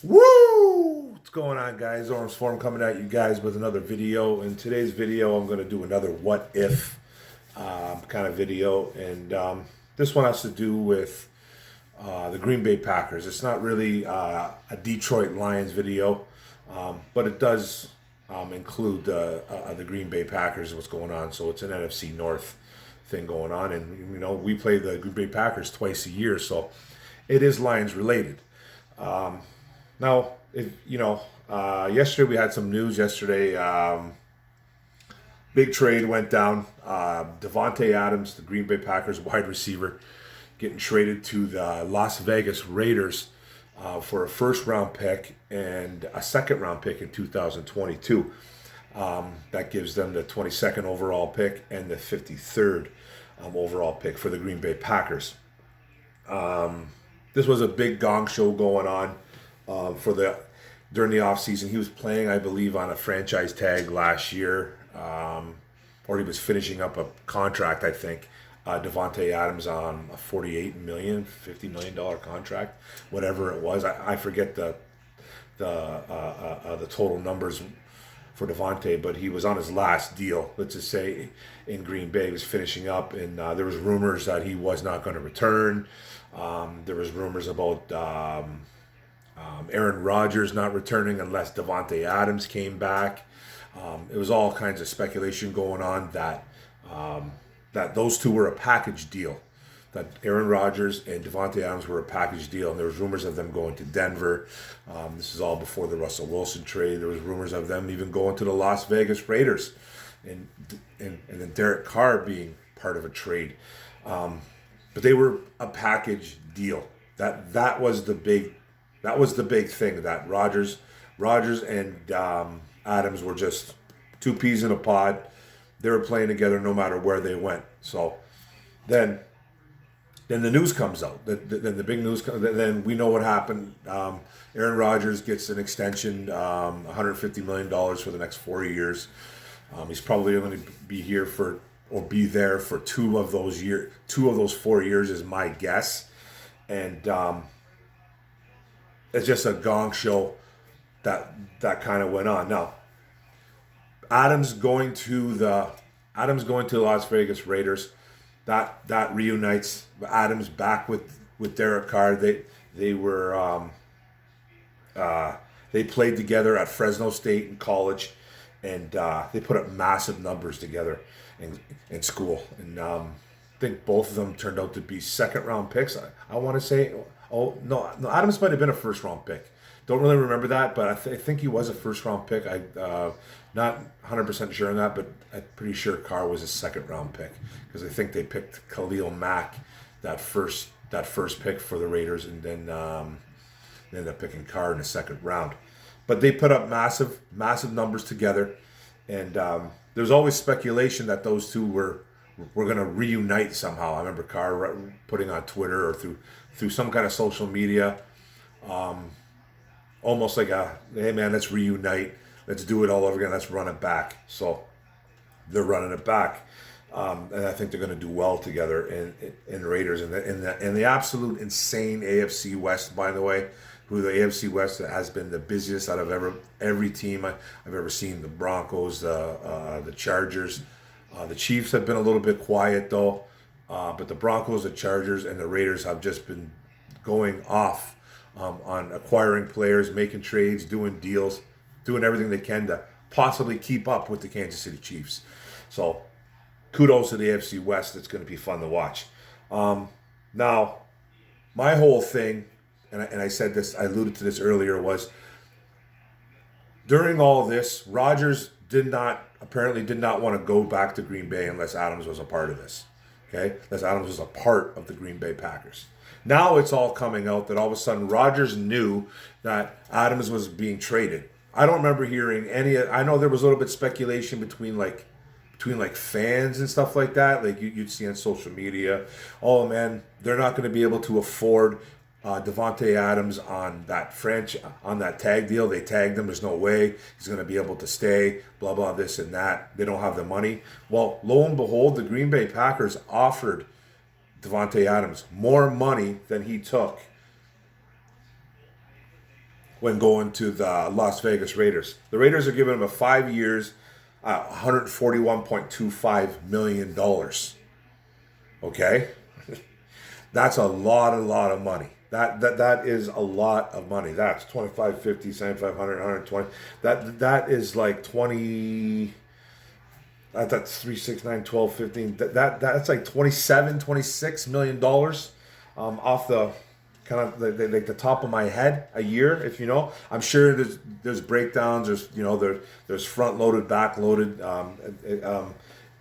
Woo! What's going on, guys? Orange Form coming at you guys with another video. In today's video, I'm going to do another what if kind of video. And this one has to do with the Green Bay Packers. It's not really a Detroit Lions video, but it does include the Green Bay Packers and what's going on. So it's an NFC North thing going on. And, you know, we play the Green Bay Packers twice a year. So it is Lions related. Now, yesterday we had some news. Yesterday, big trade went down. Davante Adams, the Green Bay Packers wide receiver, getting traded to the Las Vegas Raiders for a first-round pick and a second-round pick in 2022. That gives them the 22nd overall pick and the 53rd overall pick for the Green Bay Packers. This was a big gong show going on. During the offseason. He was playing, I believe, on a franchise tag last year, or he was finishing up a contract, I think. Davante Adams on a $48 million, $50 million contract, whatever it was. I forget the total numbers for Davante, but he was on his last deal, let's just say, in Green Bay. He was finishing up, and there was rumors that he was not going to return. There was rumors about Aaron Rodgers not returning unless Davante Adams came back. It was all kinds of speculation going on that those two were a package deal. That Aaron Rodgers and Davante Adams were a package deal, and there was rumors of them going to Denver. This is all before the Russell Wilson trade. There was rumors of them even going to the Las Vegas Raiders, and then Derek Carr being part of a trade. But they were a package deal. That was the big thing, that Rodgers and Adams were just two peas in a pod. They were playing together no matter where they went. So then the news comes out. Then the big news comes. Then we know what happened. Aaron Rodgers gets an extension, $150 million for the next 4 years. He's probably going to be there for two of those 4 years is my guess. And it's just a gong show that kind of went on. Now, Adams going to the Las Vegas Raiders, that reunites Adams back with Derek Carr. They played together at Fresno State in college, and they put up massive numbers together in school. And I think both of them turned out to be second round picks. I want to say. Oh, no, Adams might have been a first-round pick. Don't really remember that, but I think he was a first-round pick. Not 100% sure on that, but I'm pretty sure Carr was a second-round pick because I think they picked Khalil Mack that first pick for the Raiders, and then they ended up picking Carr in the second round. But they put up massive numbers together, and there's always speculation that those two were going to reunite somehow. I remember Carr putting on Twitter or through some kind of social media, almost like hey man, let's reunite, let's do it all over again, let's run it back. So they're running it back, and I think they're going to do well together in Raiders in the absolute insane AFC West. By the way, who the AFC West has been the busiest out of every team I've ever seen. The Broncos, the Chargers. The Chiefs have been a little bit quiet though, but the Broncos, the Chargers, and the Raiders have just been going off on acquiring players, making trades, doing deals, doing everything they can to possibly keep up with the Kansas City Chiefs. So kudos to the AFC West. It's going to be fun to watch. Now, my whole thing, and I said this, I alluded to this earlier, was during all this, Rodgers apparently did not want to go back to Green Bay unless Adams was a part of this. Okay? Unless Adams was a part of the Green Bay Packers. Now it's all coming out that all of a sudden Rodgers knew that Adams was being traded. I don't remember hearing I know there was a little bit of speculation between fans and stuff like that. Like you'd see on social media, oh man, they're not going to be able to afford Davante Adams on that tag deal. They tagged him. There's no way he's going to be able to stay. Blah blah this and that. They don't have the money. Well, lo and behold, the Green Bay Packers offered Davante Adams more money than he took when going to the Las Vegas Raiders. The Raiders are giving him a 5 years, $141.25 million. Okay? That's a lot of money. That is a lot of money. That's 25, 50, 75, 100, 120. That is like 20. That's 3, 6, 9, 12, 15. That's like 27, 26 million dollars, off the kind of like the top of my head a year. If you know, I'm sure there's breakdowns. There's front loaded, back loaded.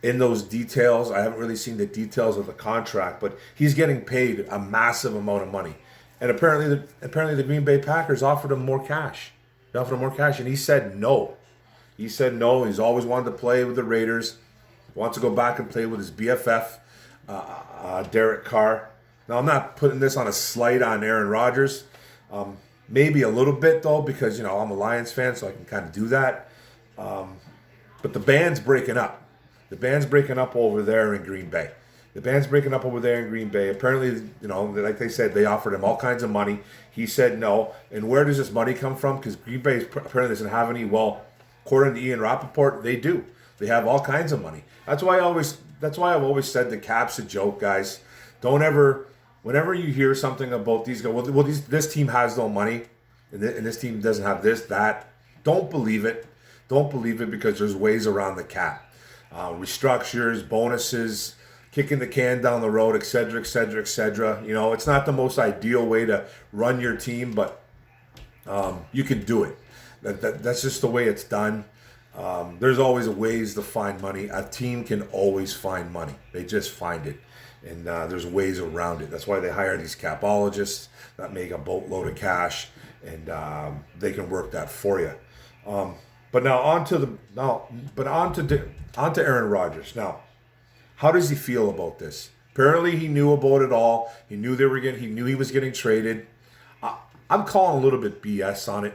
In those details, I haven't really seen the details of the contract, but he's getting paid a massive amount of money. And apparently the Green Bay Packers offered him more cash. They offered him more cash, and he said no. He said no. He's always wanted to play with the Raiders. Wants to go back and play with his BFF, Derek Carr. Now, I'm not putting this on a slight on Aaron Rodgers. Maybe a little bit, though, because, I'm a Lions fan, so I can kind of do that. But the band's breaking up. The band's breaking up over there in Green Bay. Apparently, like they said, they offered him all kinds of money. He said no. And where does this money come from? Because Green Bay apparently doesn't have any. Well, according to Ian Rappaport, they do. They have all kinds of money. That's why I've always said the cap's a joke, guys. Don't ever, whenever you hear something about these guys, this team has no money, and this team doesn't have this, that. Don't believe it. Don't believe it, because there's ways around the cap. Restructures, bonuses, kicking the can down the road, etc., etc., etc. It's not the most ideal way to run your team, but you can do it. That's just the way it's done. There's always ways to find money. A team can always find money. They just find it. And there's ways around it. That's why they hire these capologists that make a boatload of cash, and they can work that for you. But now on to Aaron Rodgers. Now, how does he feel about this? Apparently, he knew about it all. He knew he knew he was getting traded. I'm calling a little bit BS on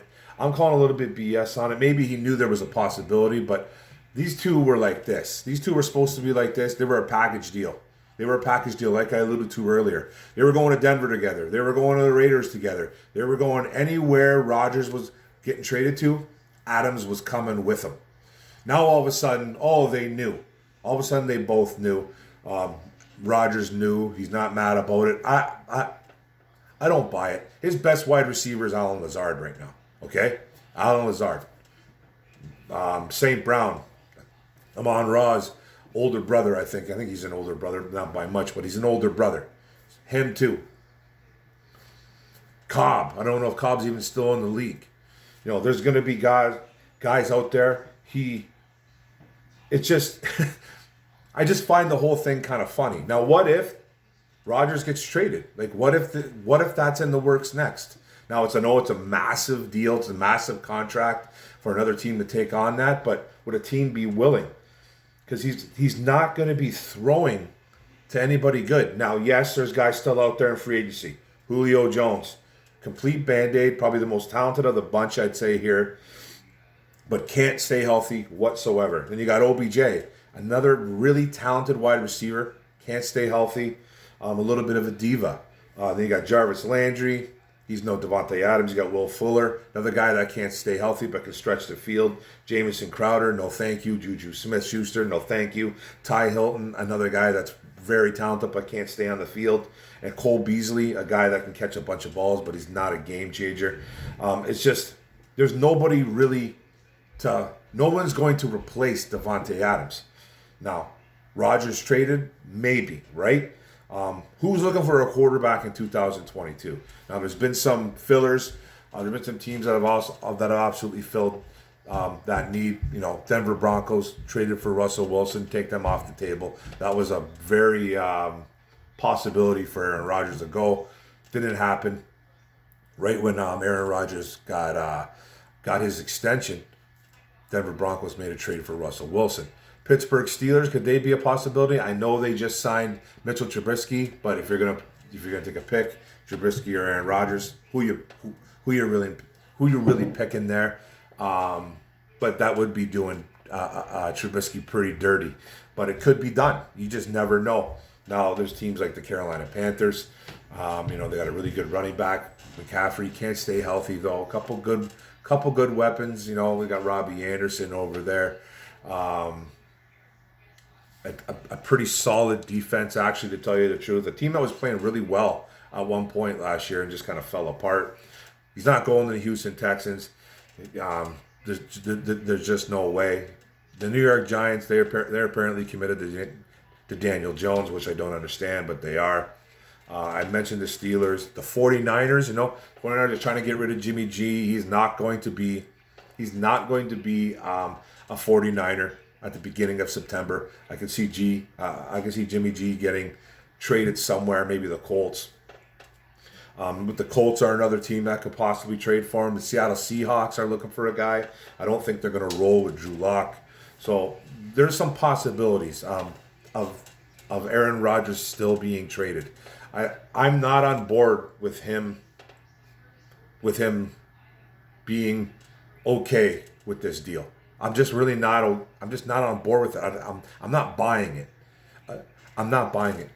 it. Maybe he knew there was a possibility, but these two were like this. These two were supposed to be like this. They were a package deal. Like I alluded to earlier. They were going to Denver together. They were going to the Raiders together. They were going anywhere Rodgers was getting traded to. Adams was coming with him. Now all of a sudden, they knew. All of a sudden, they both knew. Rodgers knew. He's not mad about it. I don't buy it. His best wide receiver is Allen Lazard right now. Okay? Allen Lazard. St. Brown. Amon-Ra's older brother, I think. I think he's an older brother. Not by much, but he's an older brother. Him too. Cobb. I don't know if Cobb's even still in the league. There's going to be guys out there. It's just, I just find the whole thing kind of funny. Now, what if Rodgers gets traded? Like, what if that's in the works next? Now, it's a massive deal. It's a massive contract for another team to take on that. But would a team be willing? Because he's not going to be throwing to anybody good. Now, yes, there's guys still out there in free agency. Julio Jones, complete Band-Aid, probably the most talented of the bunch, I'd say here, but can't stay healthy whatsoever. Then you got OBJ, another really talented wide receiver, can't stay healthy, a little bit of a diva. Then you got Jarvis Landry. He's no Devontae Adams. You got Will Fuller, another guy that can't stay healthy but can stretch the field. Jamison Crowder, no thank you. Juju Smith-Schuster, no thank you. Ty Hilton, another guy that's very talented but can't stay on the field. And Cole Beasley, a guy that can catch a bunch of balls, but he's not a game changer. It's just, there's nobody really no one's going to replace Devontae Adams. Now, Rodgers traded? Maybe, right? Who's looking for a quarterback in 2022? Now, there's been some fillers. There's been some teams that have absolutely filled that need. Denver Broncos traded for Russell Wilson, take them off the table. That was a very possibility for Aaron Rodgers to go. Didn't happen. Right when Aaron Rodgers got his extension, Denver Broncos made a trade for Russell Wilson. Pittsburgh Steelers, could they be a possibility? I know they just signed Mitchell Trubisky, but if you're gonna take a pick, Trubisky or Aaron Rodgers, who you're really picking there? But that would be doing Trubisky pretty dirty. But it could be done. You just never know. Now there's teams like the Carolina Panthers. They got a really good running back. McCaffrey can't stay healthy though. Couple good weapons. We got Robbie Anderson over there. A pretty solid defense, actually, to tell you the truth. A team that was playing really well at one point last year and just kind of fell apart. He's not going to the Houston Texans. There's just no way. The New York Giants, they're apparently committed to Daniel Jones, which I don't understand, but they are. I mentioned the Steelers. The 49ers, 49ers are trying to get rid of Jimmy G. He's not going to be a 49er at the beginning of September. I can see Jimmy G getting traded somewhere, maybe the Colts. But the Colts are another team that could possibly trade for him. The Seattle Seahawks are looking for a guy. I don't think they're going to roll with Drew Lock. So there's some possibilities of Aaron Rodgers still being traded. I'm not on board with him being okay with this deal. I'm just not on board with it. I'm not buying it. I'm not buying it.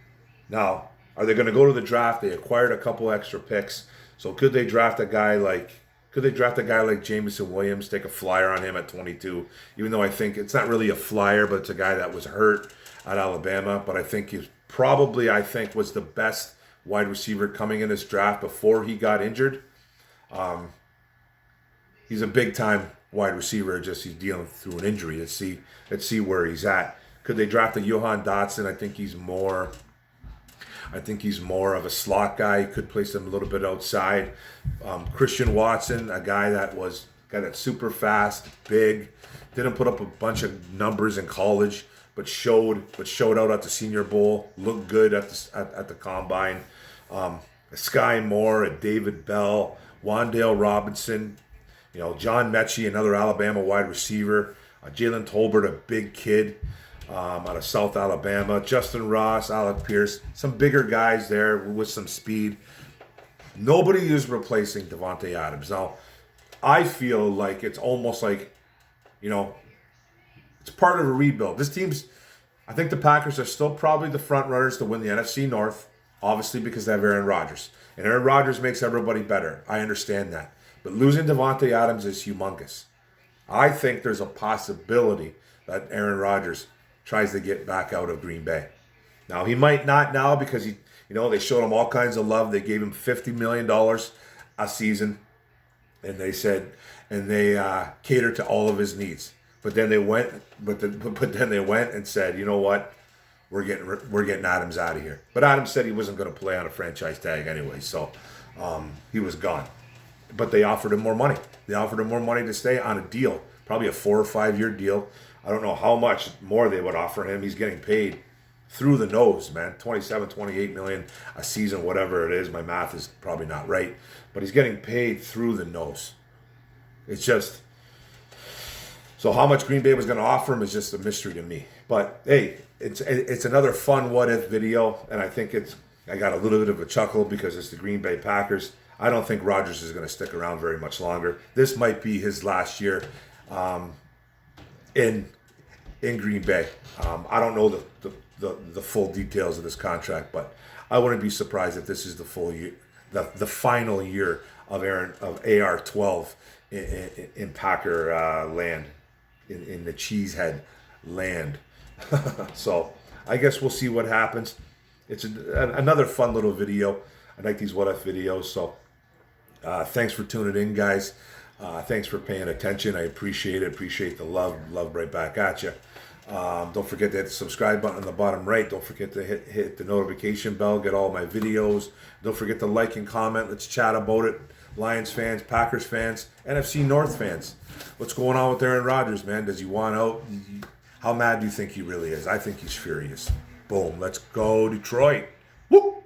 Now, are they going to go to the draft? They acquired a couple extra picks. So could they draft a guy like Jameson Williams, take a flyer on him at 22? Even though I think it's not really a flyer, but it's a guy that was hurt at Alabama. But I think he's probably, was the best wide receiver coming in this draft before he got injured. He's a big time wide receiver, just he's dealing through an injury. Let's see where he's at. Could they draft a Johan Dotson? I think he's more of a slot guy. He could place him a little bit outside. Christian Watson, a guy that's super fast, big, didn't put up a bunch of numbers in college, but showed out at the Senior Bowl. Looked good at the combine. Sky Moore, a David Bell, Wan'Dale Robinson, John Mechie, another Alabama wide receiver. Jalen Tolbert, a big kid out of South Alabama. Justin Ross, Alec Pierce, some bigger guys there with some speed. Nobody is replacing Davante Adams. Now, I feel like it's almost like, it's part of a rebuild. I think the Packers are still probably the front runners to win the NFC North, obviously because they have Aaron Rodgers. And Aaron Rodgers makes everybody better. I understand that. But losing Davante Adams is humongous. I think there's a possibility that Aaron Rodgers tries to get back out of Green Bay. Now, he might not now because they showed him all kinds of love. They gave him $50 million a season, and they catered to all of his needs. But then they went and said, you know what, we're getting Adams out of here. But Adams said he wasn't going to play on a franchise tag anyway, so he was gone. But they offered him more money. They offered him more money to stay on a deal, probably a 4 or 5 year deal. I don't know how much more they would offer him. He's getting paid through the nose, man. 27, 28 million a season, whatever it is. My math is probably not right. But he's getting paid through the nose. It's just... So how much Green Bay was going to offer him is just a mystery to me. But, hey, it's another fun what-if video. And I think I got a little bit of a chuckle because it's the Green Bay Packers. I don't think Rodgers is going to stick around very much longer. This might be his last year in Green Bay. I don't know the full details of this contract, but I wouldn't be surprised if this is the full year, the final year of AR-12 in Packer land, in the Cheesehead land. So I guess we'll see what happens. It's another fun little video. I like these what-if videos, so thanks for tuning in, guys. Thanks for paying attention. I appreciate it. Appreciate the love. Love right back at you. Don't forget to hit the subscribe button on the bottom right. Don't forget to hit the notification bell. Get all my videos. Don't forget to like and comment. Let's chat about it. Lions fans, Packers fans, NFC North fans. What's going on with Aaron Rodgers, man? Does he want out? How mad do you think he really is? I think he's furious. Boom. Let's go, Detroit. Woo!